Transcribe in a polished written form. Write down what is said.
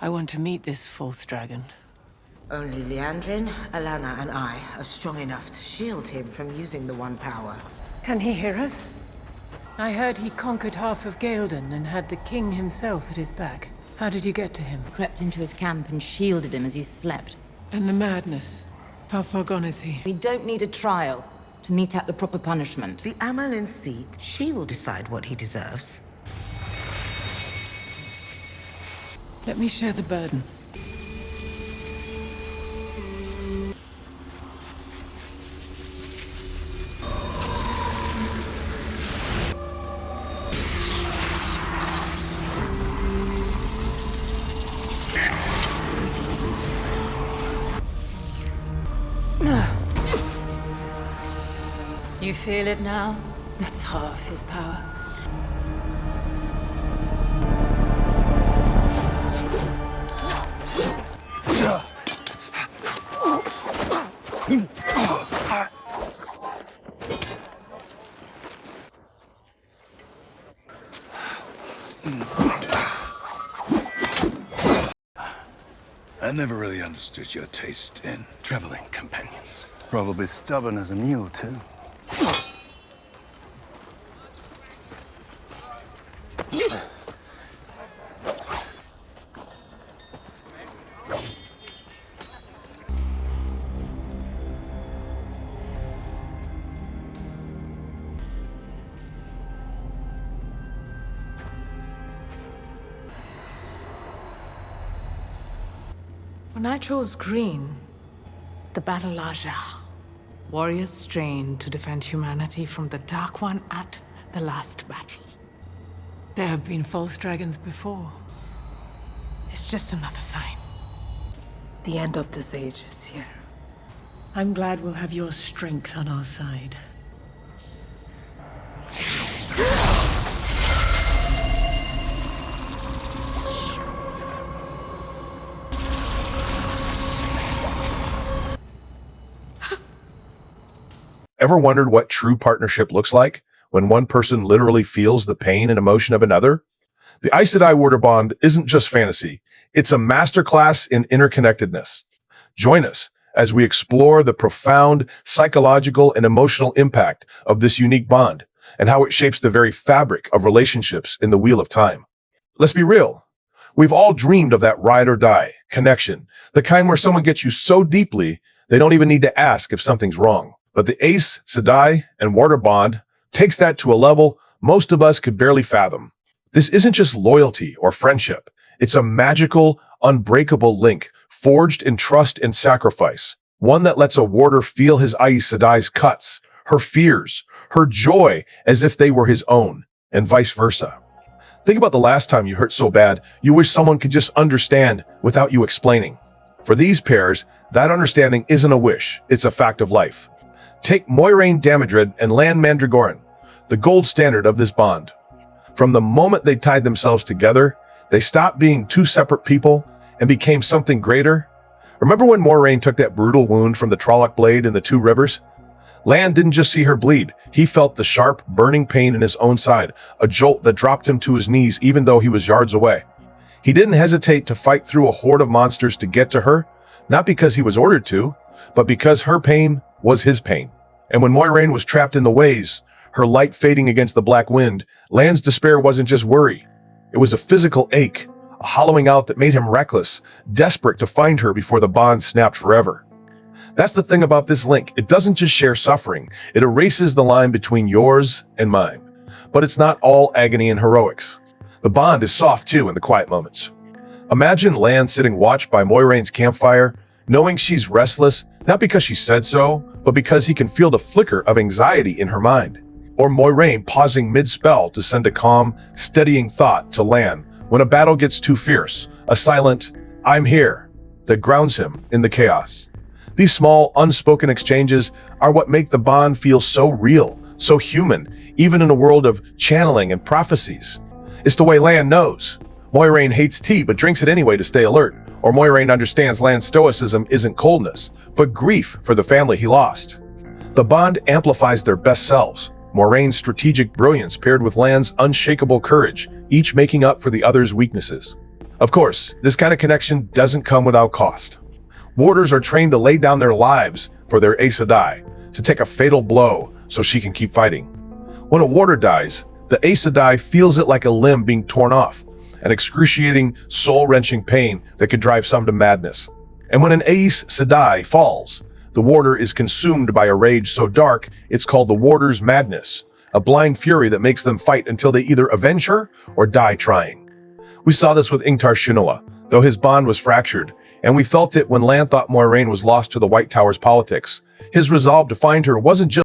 I want to meet this false dragon. Only Liandrin, Alana, and I are strong enough to shield him from using the One Power. Can he hear us? I heard he conquered half of Ghealdan and had the king himself at his back. How did you get to him? Crept into his camp and shielded him as he slept. And the madness? How far gone is he? We don't need a trial to mete out the proper punishment. The Amalyn seat, she will decide what he deserves. Let me share the burden. You feel it now? That's half his power. I never really understood your taste in traveling companions. Probably stubborn as a mule, too. When I chose green, the battle Laja, warriors strained to defend humanity from the Dark One at the last battle. There have been false dragons before. It's just another sign. The end of this age is here. I'm glad we'll have your strength on our side. Ever wondered what true partnership looks like when one person literally feels the pain and emotion of another? The Aes Sedai Warder Bond isn't just fantasy. It's a masterclass in interconnectedness. Join us as we explore the profound psychological and emotional impact of this unique bond and how it shapes the very fabric of relationships in the Wheel of Time. Let's be real. We've all dreamed of that ride or die connection, the kind where someone gets you so deeply they don't even need to ask if something's wrong. But the Aes Sedai and Warder Bond takes that to a level most of us could barely fathom. This isn't just loyalty or friendship. It's a magical, unbreakable link forged in trust and sacrifice, one that lets a warder feel his Aes Sedai's cuts, her fears, her joy as if they were his own, and vice versa. Think about the last time you hurt so bad you wish someone could just understand without you explaining. For these pairs, that understanding isn't a wish, it's a fact of life. Take Moiraine Damodred and Lan Mandragoran, the gold standard of this bond. From the moment they tied themselves together, they stopped being two separate people and became something greater. Remember when Moiraine took that brutal wound from the Trolloc blade in the Two Rivers? Lan didn't just see her bleed, he felt the sharp, burning pain in his own side, a jolt that dropped him to his knees even though he was yards away. He didn't hesitate to fight through a horde of monsters to get to her, not because he was ordered to, but because her pain was his pain. And when Moiraine was trapped in the ways, her light fading against the black wind, Lan's despair wasn't just worry. It was a physical ache, a hollowing out that made him reckless, desperate to find her before the bond snapped forever. That's the thing about this link. It doesn't just share suffering. It erases the line between yours and mine. But it's not all agony and heroics. The bond is soft too in the quiet moments. Imagine Lan sitting watch by Moiraine's campfire, knowing she's restless, not because she said so, but because he can feel the flicker of anxiety in her mind. Or Moiraine pausing mid-spell to send a calm, steadying thought to Lan when a battle gets too fierce, a silent, "I'm here," that grounds him in the chaos. These small, unspoken exchanges are what make the bond feel so real, so human, even in a world of channeling and prophecies. It's the way Lan knows. Moiraine hates tea but drinks it anyway to stay alert. Or Moiraine understands Lan's stoicism isn't coldness, but grief for the family he lost. The bond amplifies their best selves. Moiraine's strategic brilliance paired with Lan's unshakable courage, each making up for the other's weaknesses. Of course, this kind of connection doesn't come without cost. Warders are trained to lay down their lives for their Aes Sedai, to take a fatal blow so she can keep fighting. When a warder dies, the Aes Sedai feels it like a limb being torn off, an excruciating, soul-wrenching pain that could drive some to madness. And when an Aes Sedai falls, the warder is consumed by a rage so dark it's called the warder's madness, a blind fury that makes them fight until they either avenge her or die trying. We saw this with Ingtar Shinoa, though his bond was fractured, and we felt it when Lan thought Moiraine was lost to the White Tower's politics. His resolve to find her wasn't just